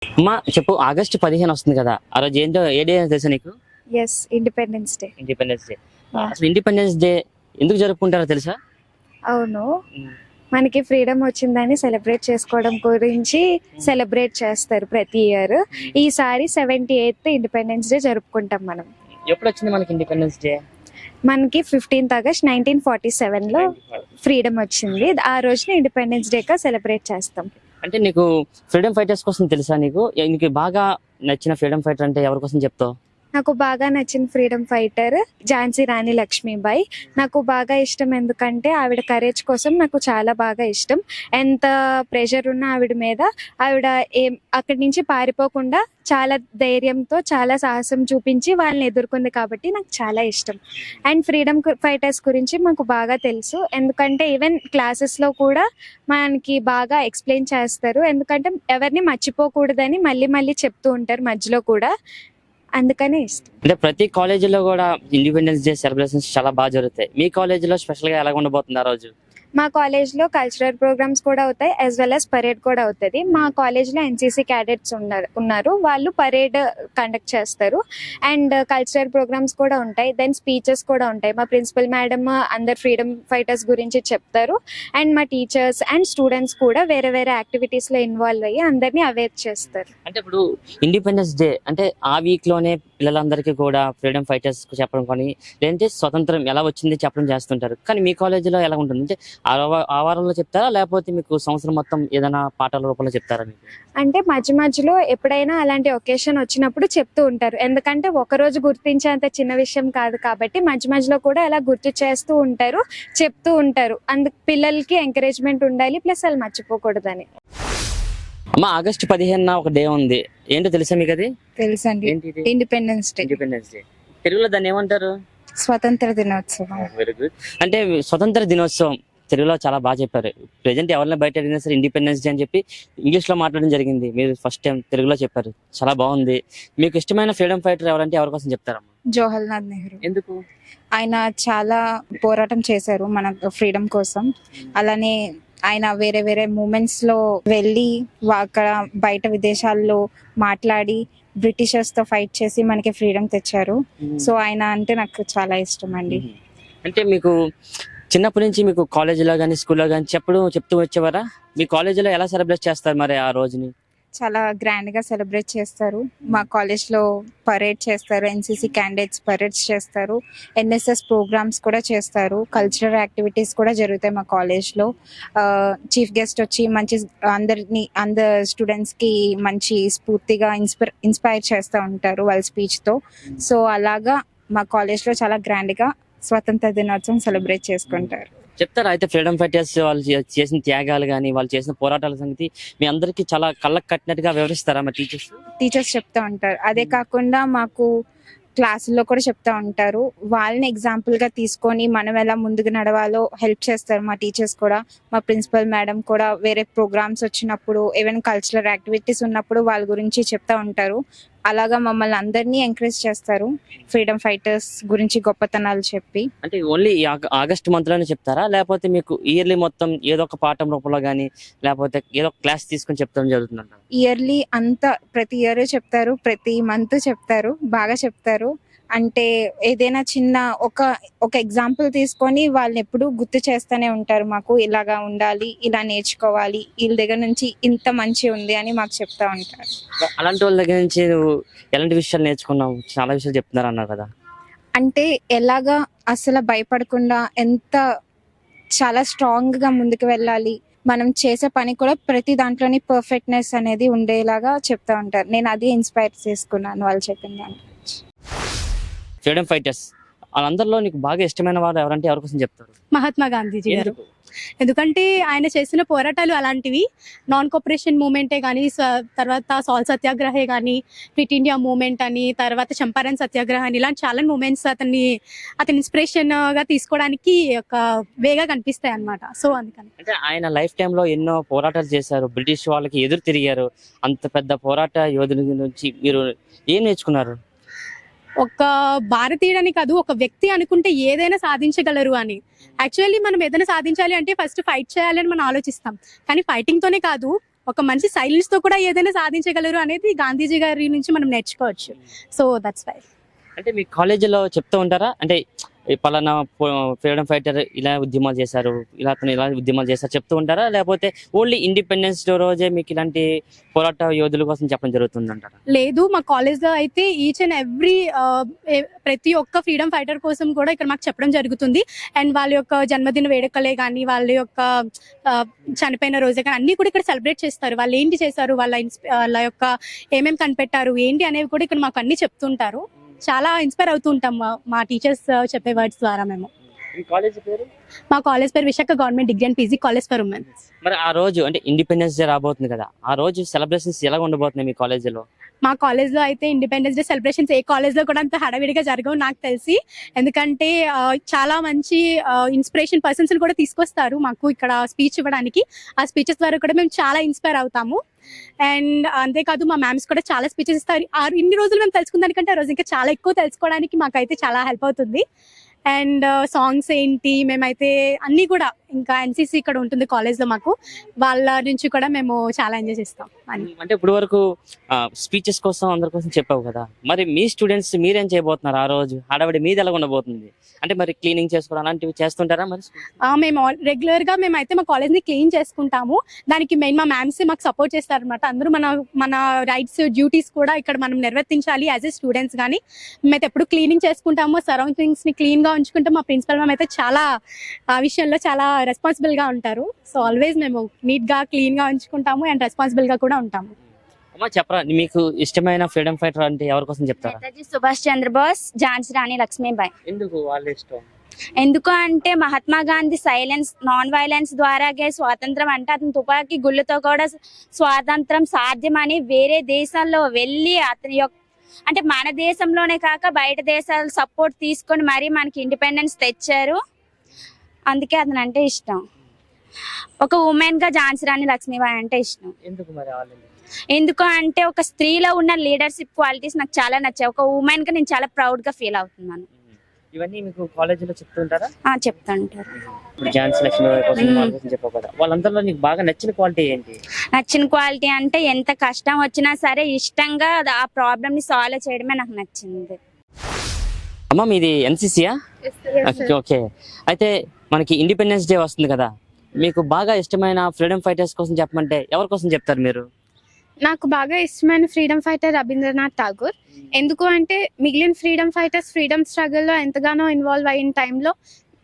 అమ్మా చెప్పు, ఆగస్టు 15 వస్తుంది కదా, ఆ రోజు ఏంటో ఏ డే తెలుసా నీకు? Yes, independence day. Independence day. అసలు ఇండిపెండెన్స్ డే ఎందుకు జరుపుకుంటారో తెలుసా? అవును, మనకి ఫ్రీడమ్ వచ్చిందని సెలబ్రేట్ చేసుకోవడం గురించి సెలబ్రేట్ చేస్తారు ప్రతి ఇయర్. ఈసారి 78th ఇండిపెండెన్స్ డే జరుపుకుంటాం మనం. ఎప్పుడు వచ్చింది మనకి ఇండిపెండెన్స్ డే? మనకి 15th ఆగస్ట్ 1947లో ఫ్రీడమ్ వచ్చింది. ఆ రోజున ఇండిపెండెన్స్ డేగా సెలబ్రేట్ చేస్తాం. అంటే నీకు ఫ్రీడమ్ ఫైటర్స్ కోసం తెలుసా? నీకు బాగా నచ్చిన ఫ్రీడమ్ ఫైటర్ అంటే ఎవరి కోసం చెప్తావు? నాకు బాగా నచ్చిన ఫ్రీడమ్ ఫైటర్ ఝాన్సీ రాణి లక్ష్మీబాయి. నాకు బాగా ఇష్టం ఎందుకంటే ఆవిడ కరేజ్ కోసం నాకు చాలా బాగా ఇష్టం. ఎంత ప్రెషర్ ఉన్నా ఆవిడ మీద, ఆవిడ అక్కడి నుంచి పారిపోకుండా చాలా ధైర్యంతో చాలా సాహసం చూపించి వాళ్ళని ఎదుర్కొంది కాబట్టి నాకు చాలా ఇష్టం. అండ్ ఫ్రీడమ్ ఫైటర్స్ గురించి మాకు బాగా తెలుసు, ఎందుకంటే ఈవెన్ క్లాసెస్లో కూడా మనకి బాగా ఎక్స్ప్లెయిన్ చేస్తారు. ఎందుకంటే ఎవరిని మర్చిపోకూడదని మళ్ళీ మళ్ళీ చెప్తూ ఉంటారు మధ్యలో కూడా, అందుకనే ఇష్టం. అంటే ప్రతి కాలేజీలో కూడా ఇండిపెండెన్స్ డే సెలబ్రేషన్స్ చాలా బాగా జరుగుతాయి. మీ కాలేజీలో స్పెషల్ గా ఎలా ఉండబోతుంది ఆ రోజు? మా కాలేజ్లో కల్చరల్ ప్రోగ్రామ్స్ కూడా అవుతాయి, యాజ్ వెల్ యాజ్ పరేడ్ కూడా అవుతుంది. మా కాలేజ్లో ఎన్సీసీ క్యాడెట్స్ ఉన్నారు, వాళ్ళు పరేడ్ కండక్ట్ చేస్తారు. అండ్ కల్చరల్ ప్రోగ్రామ్స్ కూడా ఉంటాయి, దెన్ స్పీచెస్ కూడా ఉంటాయి. మా ప్రిన్సిపల్ మేడం అందరు ఫ్రీడమ్ ఫైటర్స్ గురించి చెప్తారు. అండ్ మా టీచర్స్ అండ్ స్టూడెంట్స్ కూడా వేరే వేరే యాక్టివిటీస్లో ఇన్వాల్వ్ అయ్యి అందరినీ అవేర్ చేస్తారు. అంటే ఇప్పుడు ఇండిపెండెన్స్ డే అంటే ఆ వీక్ లోనే పిల్లలందరికీ కూడా ఫ్రీడమ్ ఫైటర్స్ చెప్పడం కానీ, లేదంటే స్వతంత్రం ఎలా వచ్చింది చెప్పడం చేస్తుంటారు. కానీ మీ కాలేజీలో ఎలా ఉంటుంది అంటే ఆ వారంలో చెప్తారా, లేకపోతే మీకు సంవత్సరం మొత్తం ఏదైనా పాఠాల రూపంలో చెప్తారా మీకు? అంటే మధ్య మధ్యలో ఎప్పుడైనా అలాంటి ఒకేషన్ వచ్చినప్పుడు చెప్తూ ఉంటారు, ఎందుకంటే ఒకరోజు గుర్తించేంత చిన్న విషయం కాదు కాబట్టి మధ్య మధ్యలో కూడా అలా గుర్తు చేస్తూ ఉంటారు, చెప్తూ ఉంటారు. అందుకు పిల్లలకి ఎంకరేజ్మెంట్ ఉండాలి, ప్లస్ వాళ్ళు మర్చిపోకూడదని. అమ్మ, ఆగస్టు 15 ఒక డే ఉంది, ఏంటో తెలుసా మీకు? అది తెలుసండి, ఏంటి? Independence day. ఇండిపెండెన్స్ డే తెలుగులో దాన్ని ఏమంటారు? స్వతంత్ర దినోత్సవం. Very good. అంటే స్వతంత్ర దినోత్సవం తెలుగులో చాలా బాగా చెప్పారు. ప్రెజెంట్ ఎవరైనా బయట అడిగినా సరే ఇండిపెండెన్స్ డే అని చెప్పి ఇంగ్లీష్ లో మాట్లాడడం జరిగింది, మీరు ఫస్ట్ టైం తెలుగులో చెప్పారు, చాలా బాగుంది. మీకు ఇష్టమైన ఫ్రీడమ్ ఫైటర్ ఎవరంటే ఎవరి కోసం చెప్తారమ్మా? జవహర్లాల్ నెహ్రూ. ఎందుకు? ఆయన చాలా పోరాటం చేశారు మన ఫ్రీడమ్ కోసం. అలానే ఆయన వేరే వేరే మూమెంట్స్ లో వెళ్ళి అక్కడ బయట విదేశాల్లో మాట్లాడి బ్రిటిషర్స్ తో ఫైట్ చేసి మనకి ఫ్రీడమ్ తెచ్చారు. సో ఆయన అంటే నాకు చాలా ఇష్టం అండి. అంటే మీకు చిన్నప్పటి నుంచి మీకు కాలేజీలో కానీ స్కూల్లో కానీ చెప్తూ వచ్చేవారా? మీ కాలేజీలో ఎలా సెలబ్రేట్ చేస్తారు మరి ఆ రోజుని? చాలా గ్రాండ్ గా సెలబ్రేట్ చేస్తారు. మా కాలేజ్ లో పరేడ్ చేస్తారు, ఎన్సీసీ క్యాండిడేట్స్ పరేడ్స్ చేస్తారు, ఎన్ఎస్ఎస్ ప్రోగ్రామ్స్ కూడా చేస్తారు, కల్చరల్ యాక్టివిటీస్ కూడా జరుగుతాయి మా కాలేజ్ లో. చీఫ్ గెస్ట్ వచ్చి మంచి అందరు స్టూడెంట్స్ కి మంచి స్ఫూర్తిగా ఇన్స్పైర్ చేస్తూ ఉంటారు వాళ్ళ స్పీచ్ తో. సో అలాగా మా కాలేజ్ లో చాలా గ్రాండ్ గా స్వతంత్ర దినోత్సవం సెలబ్రేట్ చేసుకుంటారు. చెప్తారా అయితే ఫ్రీడమ్ ఫైటర్స్ వాళ్ళు చేసిన త్యాగాలు కానీ వాళ్ళు చేసిన పోరాటాల సంగతి మీ అందరికి చాలా కళ్ళకు కట్టినట్టుగా వివరిస్తారా మా టీచర్స్ చెప్తా ఉంటారు. అదే కాకుండా మాకు క్లాసుల్లో కూడా చెప్తా ఉంటారు. వాళ్ళని ఎగ్జాంపుల్ గా తీసుకొని మనం ఎలా ముందుకు నడవాలో హెల్ప్ చేస్తారు మా టీచర్స్ కూడా. మా ప్రిన్సిపల్ మేడం కూడా వేరే ప్రోగ్రామ్స్ వచ్చినప్పుడు, ఈవెన్ కల్చరల్ యాక్టివిటీస్ ఉన్నప్పుడు వాళ్ళ గురించి చెప్తా ఉంటారు. అలాగా మమ్మల్ని అందరినీ ఎంకరేజ్ చేస్తారు ఫ్రీడమ్ ఫైటర్స్ గురించి గొప్పతనాలు చెప్పి. అంటే ఓన్లీ ఆగస్ట్ మంత్ లోనే చెప్తారా, లేకపోతే మీకు ఇయర్లీ మొత్తం ఏదో ఒక పాఠం రూపంలో కానీ లేకపోతే ఏదో క్లాస్ తీసుకొని చెప్తాం జరుగుతుందంట? ఇయర్లీ అంతా ప్రతి ఇయర్ చెప్తారు, ప్రతి మంత్ చెప్తారు, బాగా చెప్తారు. అంటే ఏదైనా చిన్న ఒక ఎగ్జాంపుల్ తీసుకొని వాళ్ళని ఎప్పుడు గుర్తు చేస్తూనే ఉంటారు మాకు, ఇలాగా ఉండాలి, ఇలా నేర్చుకోవాలి, వీళ్ళ దగ్గర నుంచి ఇంత మంచి ఉంది అని మాకు చెప్తా ఉంటారు. అలాంటి వాళ్ళ దగ్గర నుంచి నువ్వు ఎలాంటి విషయాలు నేర్చుకున్నావు? చాలా విషయాలు చెప్తున్నారు అన్నావు కదా. అంటే ఎలాగా అసలు భయపడకుండా చాలా స్ట్రాంగ్ గా ముందుకు వెళ్ళాలి, మనం చేసే పని కూడా ప్రతి దాంట్లోని పర్ఫెక్ట్నెస్ అనేది ఉండేలాగా చెప్తా ఉంటారు. నేను అది ఇన్స్పైర్ చేసుకున్నాను వాళ్ళు చెప్పిన దాంట్లో. ఫ్రీడమ్ ఫైటర్స్ వాళ్ళందరిలో నీకు బాగా ఇష్టమైన వారు ఎవరంటే ఎవరి కోసం చెప్తారు? మహాత్మా గాంధీజీ గారు. ఎందుకంటే ఆయన చేసిన పోరాటాలు అలాంటివి. నాన్ కోఆపరేషన్ మూమెంటే కానీ, తర్వాత సాల్ సత్యాగ్రహే కానీ, క్విట్ ఇండియా మూమెంట్ అని, తర్వాత చంపారన్ సత్యాగ్రహ అని, ఇలాంటి చాలా మూమెంట్స్ అతని ఇన్స్పిరేషన్ గా తీసుకోవడానికి ఒక వేగా కనిపిస్తాయి అన్నమాట. సో అందుకని అంటే ఆయన లైఫ్ టైమ్ లో ఎన్నో పోరాటాలు చేశారు, బ్రిటిష్ వాళ్ళకి ఎదురు తిరిగారు. అంత పెద్ద పోరాట యోధుల నుంచి మీరు ఏం నేర్చుకున్నారు? ఒక భారతీయుడని కాదు, ఒక వ్యక్తి అనుకుంటే ఏదైనా సాధించగలరు అని. యాక్చువల్లీ మనం ఏదైనా సాధించాలి అంటే ఫస్ట్ ఫైట్ చేయాలని మనం ఆలోచిస్తాం, కానీ ఫైటింగ్ తోనే కాదు, ఒక మనిషి సైలెన్స్ తో కూడా ఏదైనా సాధించగలరు అనేది గాంధీజీ గారి నుంచి మనం నేర్చుకోవచ్చు. So that's why. అంటే మీ కాలేజీలో చెప్తూ ఉంటారా, అంటే ఈ పలానా ఫ్రీడమ్ ఫైటర్ ఇలా ఉద్యమాలు చేశారు, అతను ఇలా ఉద్యమాలు చేశారు చెప్తూ ఉంటారా, లేకపోతే ఓన్లీ ఇండిపెండెన్స్ డే రోజే మీకు ఇలాంటి పోరాట యోధుల కోసం చెప్పడం జరుగుతుంది అంటారా? లేదు, మా కాలేజ్ లో అయితే ఈచ్ అండ్ ఎవ్రీ ప్రతి ఒక్క ఫ్రీడమ్ ఫైటర్ కోసం కూడా ఇక్కడ మాకు చెప్పడం జరుగుతుంది. అండ్ వాళ్ళ యొక్క జన్మదిన వేడుకలే కానీ, వాళ్ళ యొక్క చనిపోయిన రోజే కానీ అన్ని కూడా ఇక్కడ సెలబ్రేట్ చేస్తారు. వాళ్ళు ఏంటి చేశారు, వాళ్ళ యొక్క ఏమేమి కనిపెట్టారు ఏంటి అనేవి కూడా ఇక్కడ మాకు అన్ని చెప్తుంటారు. చాలా ఇన్స్పైర్ అవుతూ ఉంటాం మా టీచర్స్ చెప్పే వర్డ్స్ ద్వారా. మేము మా కాలేజ్ పేరు Visakha government degree and PG college for women. మరి ఆ రోజు అంటే ఇండిపెండెన్స్ డే రాబోతుంది కదా, ఆ రోజు సెలబ్రేషన్స్ ఎలా ఉండబోతున్నాయి మీ కాలేజీలో? మా కాలేజ్ లో అయితే ఇండిపెండెన్స్ డే సెలబ్రేషన్స్ ఏ కాలేజ్ లో కూడా అంత హడావిడిగా జరగవు నాకు తెలిసి. ఎందుకంటే చాలా మంచి ఇన్స్పిరేషన్ పర్సన్స్ కూడా తీసుకొస్తారు మాకు ఇక్కడ స్పీచ్ ఇవ్వడానికి. ఆ స్పీచెస్ ద్వారా కూడా మేము చాలా ఇన్స్పైర్ అవుతాము. అండ్ అంతేకాదు మా మ్యామ్స్ కూడా చాలా స్పీచెస్ ఇస్తారు. ఇన్ని రోజులు మేము తెలుసుకున్న దానికంటే ఆ రోజు ఇంకా చాలా ఎక్కువ తెలుసుకోవడానికి మాకైతే చాలా హెల్ప్ అవుతుంది. అండ్ సాంగ్స్ ఏంటి, మేమైతే అన్ని కూడా ఇంకా ఎన్సీసీ ఇక్కడ ఉంటుంది కాలేజ్ లో, మాకు వాళ్ళ నుంచి కూడా మేము చాలా ఎంజాయ్ చేస్తాం. అంటే ఇప్పుడు వరకు స్పీచెస్ కోసం అందరి కోసం చెప్పావు కదా, మరి మీ స్టూడెంట్స్ మీరేం చేయబోతున్నారు ఆ రోజు? హడావిడి మీది ఎలా ఉండబోతుంది? అంటే మరి క్లీనింగ్ చేసుకోవడం అలాంటివి చేస్తుంటారా? మరి మేము రెగ్యులర్ గా మేమైతే మా కాలేజ్ ని క్లీన్ చేసుకుంటాము. దానికి మెయిన్ మా మ్యామ్స్ మాకు సపోర్ట్ చేస్తారు అనమాట. అందరూ మన రైట్స్ డ్యూటీస్ కూడా ఇక్కడ మనం నిర్వర్తించాలి యాజ్ ఏ స్టూడెంట్స్. కానీ మేమైతే ఎప్పుడు క్లీనింగ్ చేసుకుంటాము, సరౌండింగ్స్ ని క్లీన్ గా ఉంచుకుంటాం. మా ప్రిన్సిపల్ మ్యామ్ అయితే చాలా ఆ విషయంలో చాలా రెస్పాన్సిబుల్ గా ఉంటారు. సో ఆల్వేస్ మేము నీట్ గా క్లీన్ గా ఉంచుకుంటాము అండ్ రెస్పాన్సిబుల్ గా కూడా ఉంటాము. అమ్మా చెప్పరా, మీకు ఇష్టమైన ఫ్రీడమ్ ఫైటర్ అంటే ఎవరి కోసం చెప్తారా? నేతాజీ సుభాష్ చంద్రబోస్, ఝాన్సీ రాణి లక్ష్మీబాయి. ఎందుకు వాళ్ళ ఇష్టం? ఎందుకు అంటే Mahatma Gandhi silence, non violence ద్వారాగే స్వాతంత్రం, అంటే అతని తుపాకీ గుళ్ళతో కూడా స్వాతంత్రం సాధ్యమని వేరే దేశాల్లో వెళ్ళి అతని యొక్క అంటే మన దేశంలోనే కాక బయట దేశాలు సపోర్ట్ తీసుకొని మరీ మనకి ఇండిపెండెన్స్ తెచ్చారు. అందుకే అతను అంటే ఇష్టం. ఒక ఉమెన్ గా ఝాన్సీ రాణి లక్ష్మీబాయి అంటే ఇష్టం. ఎందుకు అంటే ఒక స్త్రీలో ఉన్న లీడర్షిప్ క్వాలిటీస్ నాకు చాలా నచ్చాయి. ఒక ఉమెన్ గా నేను చాలా ప్రౌడ్ గా ఫీల్ అవుతున్నాను. ఇవన్నీ మీకు కాలేజీలో చెప్తుంటారా? చెప్తుంటారు. ఝాన్సీ లక్ష్మీబాయి కోసం వాళ్ళ కోసం చెప్పావు కదా, వాళ్ళందరిలో నీకు బాగా నచ్చిన క్వాలిటీ ఏంటి? నచ్చిన క్వాలిటీ అంటే ఎంత కష్టం వచ్చినా సరే ఇష్టంగా ఆ ప్రాబ్లమ్ ని సాల్వ్ చేయడమే నాకు నచ్చింది. అమ్మ మీది ఎన్సీసీయా? ఓకే. అయితే మనకి ఇండిపెండెన్స్ డే వస్తుంది కదా, మీకు బాగా ఇష్టమైన ఫ్రీడమ్ ఫైటర్స్ కోసం చెప్పమంటే ఎవరి కోసం చెప్తారు మీరు? నాకు బాగా ఇష్టమైన ఫ్రీడమ్ ఫైటర్ రవీంద్రనాథ్ ఠాగూర్. ఎందుకు అంటే మిగిలిన ఫ్రీడమ్ ఫైటర్స్ ఫ్రీడమ్ స్ట్రగుల్లో ఎంతగానో ఇన్వాల్వ్ అయిన టైంలో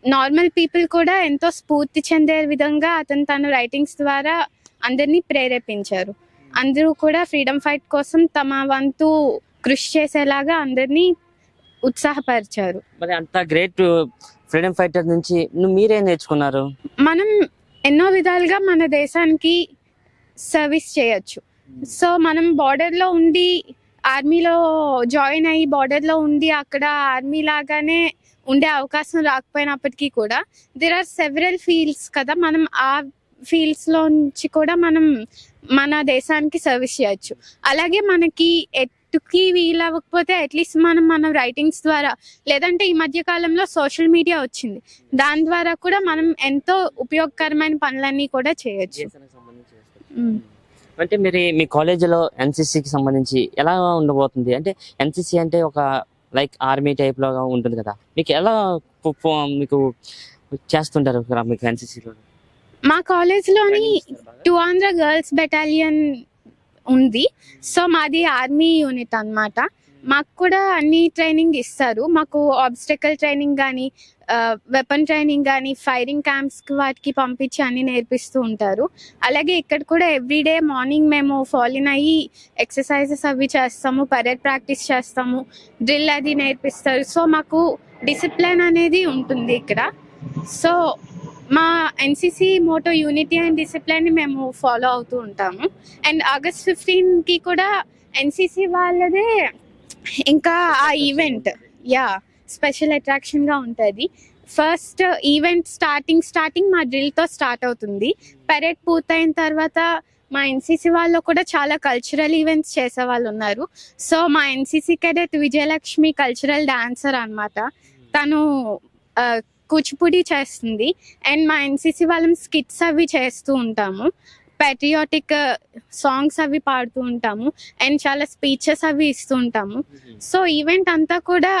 నార్మల్ పీపుల్ కూడా ఎంతో స్ఫూర్తి చెందే విధంగా అతను తన రైటింగ్స్ ద్వారా అందరినీ ప్రేరేపించారు. అందరూ కూడా ఫ్రీడమ్ ఫైట్ కోసం తమ వంతు కృషి చేసేలాగా అందరినీ ఉత్సాహపరిచారు. మరి అంత గ్రేట్ ఫ్రీడమ్ ఫైటర్ నుంచి మీరేం నేర్చుకున్నారు? మనం ఎన్నో విధాలుగా మన దేశానికి సర్వీస్ చేయొచ్చు. సో మనం బార్డర్లో ఉండి ఆర్మీలో జాయిన్ అయ్యి బార్డర్లో ఉండి అక్కడ ఆర్మీ లాగానే ఉండే అవకాశం రాకపోయినప్పటికీ కూడా దేర్ ఆర్ సెవరల్ ఫీల్డ్స్ కదా, మనం ఆ ఫీల్డ్స్లో నుంచి కూడా మనం మన దేశానికి సర్వీస్ చేయొచ్చు. అలాగే మనకి ఎట్టుకి వీలవ్వకపోతే అట్లీస్ట్ మనం మన రైటింగ్స్ ద్వారా, లేదంటే ఈ మధ్య కాలంలో సోషల్ మీడియా వచ్చింది, దాని ద్వారా కూడా మనం ఎంతో ఉపయోగకరమైన పనులన్నీ కూడా చేయొచ్చు. అంటే మీరు మీ కాలేజీలో ఎన్సీసీకి సంబంధించి ఎలా ఉండబోతుంది? అంటే ఎన్సీసీ అంటే ఒక లైక్ ఆర్మీ టైప్ లో ఉంటుంది కదా, మీకు ఎలా మీకు చేస్తుంటారు మీకు ఎన్సీసీలో? మా కాలేజ్లోని 200 గర్ల్స్ బెటాలియన్ ఉంది. సో మాది ఆర్మీ యూనిట్ అన్నమాట. మాకు కూడా అన్ని ట్రైనింగ్ ఇస్తారు. మాకు ఆబ్స్టకల్ ట్రైనింగ్ కానీ, వెపన్ ట్రైనింగ్ కానీ, ఫైరింగ్ క్యాంప్స్కి వాటికి పంపించి అన్ని నేర్పిస్తూ ఉంటారు. అలాగే ఇక్కడ కూడా ఎవ్రీడే మార్నింగ్ మేము ఫాల్ ఇన్ అయ్యి ఎక్సర్సైజెస్ అవి చేస్తాము, పరేడ్ ప్రాక్టీస్ చేస్తాము, డ్రిల్ అది నేర్పిస్తారు. సో మాకు డిసిప్లిన్ అనేది ఉంటుంది ఇక్కడ. సో మా ఎన్సీసీ మోటో యూనిటీ అండ్ డిసిప్లిన్ని మేము ఫాలో అవుతూ ఉంటాము. అండ్ August 15కి కూడా ఎన్సీసీ వాళ్ళదే ఇంకా ఆ ఈవెంట్ స్పెషల్ అట్రాక్షన్గా ఉంటుంది. ఫస్ట్ ఈవెంట్ స్టార్టింగ్ మా డ్రిల్తో స్టార్ట్ అవుతుంది. పరేడ్ పూర్తయిన తర్వాత మా ఎన్సీసీ వాళ్ళు కూడా చాలా కల్చరల్ ఈవెంట్స్ చేసే వాళ్ళు ఉన్నారు. సో మా NCC cadet Vijayalakshmi cultural dancer అన్నమాట. తను కూచిపూడి చేస్తుంది. అండ్ మా ఎన్సీసీ వాళ్ళం స్కిట్స్ అవి చేస్తూ ఉంటాము. patriotic సాంగ్స్ అవి పాడుతూ ఉంటాము అండ్ చాలా స్పీచెస్ అవి ఇస్తూ ఉంటాము. సో ఈవెంట్ అంతా కూడా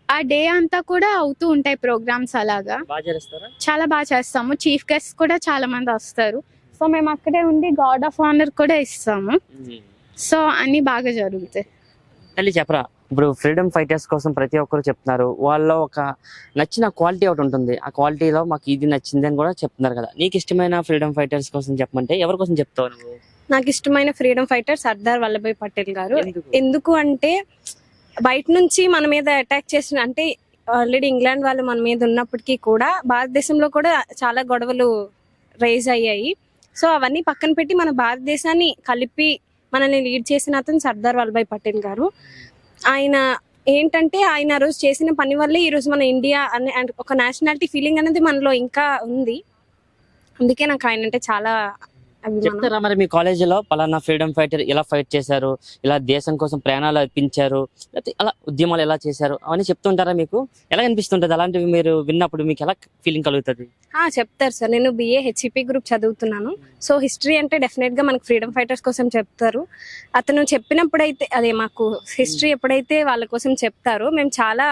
ఆ డే అంతా కూడా అవుతూ ఉంటాయి ప్రోగ్రామ్స్. అలాగా బాగా చేస్తారా? చాలా బాగా చేస్తాము. చీఫ్ గెస్ట్ కూడా చాలా మంది వస్తారు. సో మేము అక్కడే ఉండి గార్డ్ ఆఫ్ ఆనర్ కూడా ఇస్తాము. సో అన్ని బాగా జరుగుతాయి. తల్లి చెప్పరా, ఇప్పుడు ఫ్రీడమ్ ఫైటర్స్ కోసం ప్రతి ఒక్కరు చెప్తున్నారు, వాళ్ళలో ఒక నచ్చిన క్వాలిటీ ఒకటి ఉంటుంది, ఆ క్వాలిటీలో మాకు ఇది నచ్చింది అని కూడా చెప్తున్నారు కదా. నీకు ఇష్టమైన ఫ్రీడమ్ ఫైటర్స్ కోసం చెప్పమంటే ఎవరి కోసం చెప్తావు నువ్వు? నాకు ఇష్టమైన ఫ్రీడమ్ ఫైటర్ సర్దార్ వల్లభాయ్ పటేల్ గారు. ఎందుకు అంటే బయట నుంచి మన మీద అటాక్ చేసిన, అంటే ఆల్రెడీ ఇంగ్లాండ్ వాళ్ళు మన మీద ఉన్నప్పటికీ కూడా భారతదేశంలో కూడా చాలా గొడవలు రైజ్ అయ్యాయి. సో అవన్నీ పక్కన పెట్టి మన భారతదేశాన్ని కలిపి మనల్ని లీడ్ చేసిన అతను సర్దార్ వల్లభాయ్ పటేల్ గారు. ఆయన ఏంటంటే ఆయన రోజు చేసిన పని వల్లే ఈ రోజు మన ఇండియా అనే ఒక నేషనాలిటీ ఫీలింగ్ అనేది మనలో ఇంకా ఉంది. అందుకే నాకు ఆయన అంటే చాలా అభిమానం. చెప్తారా మరి మీ కాలేజీలో పలానా ఫ్రీడమ్ ఫైటర్ ఇలా ఫైట్ చేశారు, ఇలా దేశం కోసం ప్రాణాలు అర్పించారు, లేకపోతే అలా ఉద్యమాలు ఎలా చేశారు అవన్నీ చెప్తుంటారా? మీకు ఎలా అనిపిస్తుంటది అలాంటివి మీరు విన్నప్పుడు? మీకు ఎలా ఫీలింగ్ కలుగుతుంది? చెప్తారు సార్. నేను BA HEP గ్రూప్ చదువుతున్నాను. సో హిస్టరీ అంటే డెఫినెట్ గా మనకు ఫ్రీడమ్ ఫైటర్స్ కోసం చెప్తారు. అతను చెప్పినప్పుడైతే అదే మాకు హిస్టరీ ఎప్పుడైతే వాళ్ళ కోసం చెప్తారో మేము చాలా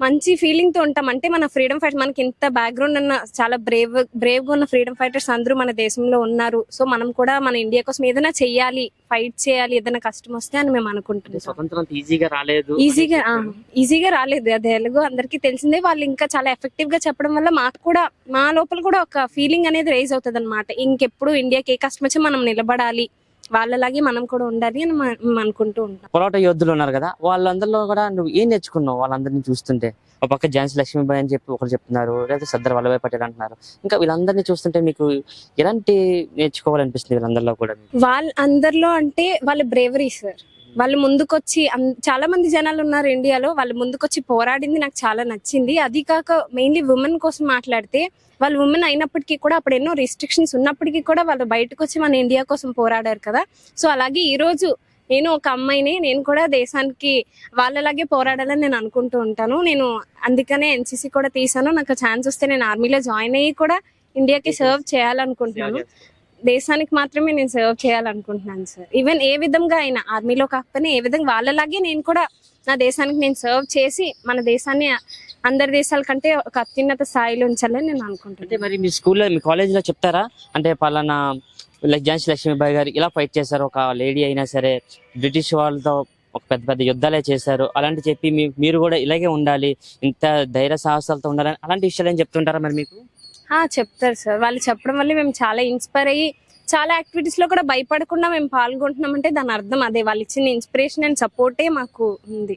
మంచి ఫీలింగ్ తో ఉంటాం. అంటే మన ఫ్రీడమ్ ఫైటర్ మనకి ఇంత బ్యాక్గ్రౌండ్ ఉన్న చాలా బ్రేవ్ గా ఉన్న ఫ్రీడమ్ ఫైటర్స్ అందరూ మన దేశంలో ఉన్నారు. సో మనం కూడా మన ఇండియా కోసం ఏదైనా చెయ్యాలి, ఫైట్ చేయాలి, ఏదైనా కష్టం వస్తే అని మేము అనుకుంటున్నాం. స్వతంత్రం ఈజీగా రాలేదు, ఈజీగా రాలేదు. అది ఎలాగో అందరికీ తెలిసిందే. వాళ్ళు ఇంకా చాలా ఎఫెక్టివ్ గా చెప్పడం వల్ల మాకు కూడా మా లోపల కూడా ఒక ఫీలింగ్ అనేది రైజ్ అవుతుంది అనమాట. ఇంకెప్పుడు ఇండియాకి ఏ కష్టం వచ్చి మనం నిలబడాలి, వాళ్ళలాగే మనం కూడా ఉండాలి అని మనం అనుకుంటూ ఉంటాం. పోరాట యోధులు ఉన్నారు కదా, వాళ్ళందరిలో కూడా నువ్వు ఏం నేర్చుకున్నావు వాళ్ళందరినీ చూస్తుంటే? ఒక పక్క ఝాన్సీ లక్ష్మీబాయి అని చెప్పి ఒకరు చెప్తున్నారు, లేదా సర్దార్ వల్లభాయ్ పటేల్ అంటున్నారు. ఇంకా వీళ్ళందరినీ చూస్తుంటే మీకు ఎలాంటి నేర్చుకోవాలనిపిస్తుంది వీళ్ళందరిలో కూడా? వాళ్ళందరిలో అంటే వాళ్ళ బ్రేవరీ సార్. వాళ్ళు ముందుకొచ్చి చాలా మంది జనాలు ఉన్నారు ఇండియాలో, వాళ్ళు ముందుకొచ్చి పోరాడింది నాకు చాలా నచ్చింది. అది కాక మెయిన్లీ ఉమెన్ కోసం మాట్లాడితే, వాళ్ళు ఉమెన్ అయినప్పటికీ కూడా అప్పుడు ఎన్నో రిస్ట్రిక్షన్స్ ఉన్నప్పటికీ కూడా వాళ్ళు బయటకు వచ్చి మన ఇండియా కోసం పోరాడారు కదా. సో అలాగే ఈ రోజు నేను ఒక అమ్మాయిని, నేను కూడా దేశానికి వాళ్ళలాగే పోరాడాలని నేను అనుకుంటూ ఉంటాను. నేను అందుకనే NCC కూడా తీసాను. నాకు ఛాన్స్ వస్తే నేను ఆర్మీలో జాయిన్ అయ్యి కూడా ఇండియాకి సర్వ్ చేయాలనుకుంటున్నాను. దేశానికి మాత్రమే నేను సర్వ్ చేయాలనుకుంటున్నాను సార్. ఈవెన్ ఏ విధంగా అయినా, ఆర్మీలో కాకపోయినా ఏ విధంగా వాళ్ళలాగే నేను కూడా నా దేశానికి నేను సర్వ్ చేసి మన దేశాన్ని అందరి దేశాల కంటే ఒక అత్యున్నత స్థాయిలో ఉంచాలని నేను అనుకుంటున్నాను. మరి మీ స్కూల్లో, మీ కాలేజీలో చెప్తారా? అంటే పలానా ఝాన్సీ లక్ష్మీబాయి గారు ఇలా ఫైట్ చేశారు, ఒక లేడీ అయినా సరే బ్రిటిష్ వాళ్ళతో ఒక పెద్ద పెద్ద యుద్ధాలే చేశారు, అలాంటి చెప్పి మీరు కూడా ఇలాగే ఉండాలి, ఇంత ధైర్య సాహసాలతో ఉండాలని అలాంటి విషయాలు ఏం చెప్తుంటారా మరి మీకు? చెప్తారు సార్. వాళ్ళు చెప్పడం వల్ల మేము చాలా ఇన్స్పైర్ అయ్యి చాలా యాక్టివిటీస్ లో కూడా భయపడకుండా మేము పాల్గొంటున్నాం. అంటే దాని అర్థం అదే, వాళ్ళు ఇచ్చిన ఇన్స్పిరేషన్ అండ్ సపోర్టే మాకు ఉంది.